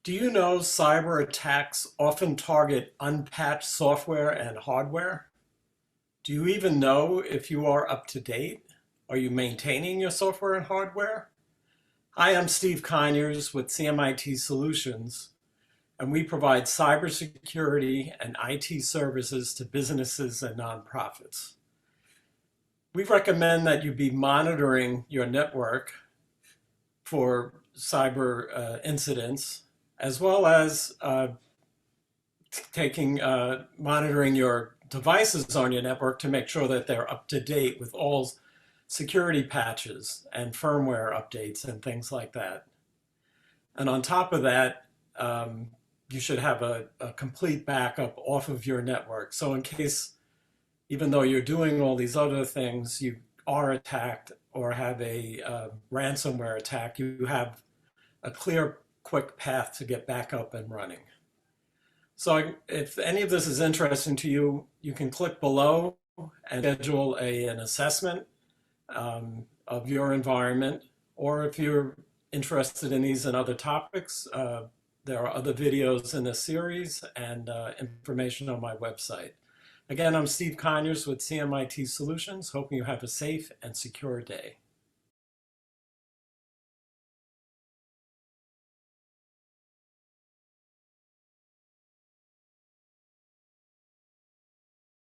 Do you know cyber attacks often target unpatched software and hardware? Do you even know if you are up to date? Are you maintaining your software and hardware? Hi, I'm Steve Conyers with CMIT Solutions, and we provide cybersecurity and IT services to businesses and nonprofits. We recommend that you be monitoring your network for cyber incidents, as well as monitoring your devices on your network to make sure that they're up to date with all security patches and firmware updates and things like that. And on top of that, you should have a complete backup off of your network. So in case, even though you're doing all these other things, you are attacked or have a ransomware attack, you have a clear, quick path to get back up and running. So if any of this is interesting to you, you can click below and schedule an assessment of your environment. Or if you're interested in these and other topics, there are other videos in this series and information on my website. Again, I'm Steve Conyers with CMIT Solutions, hoping you have a safe and secure day.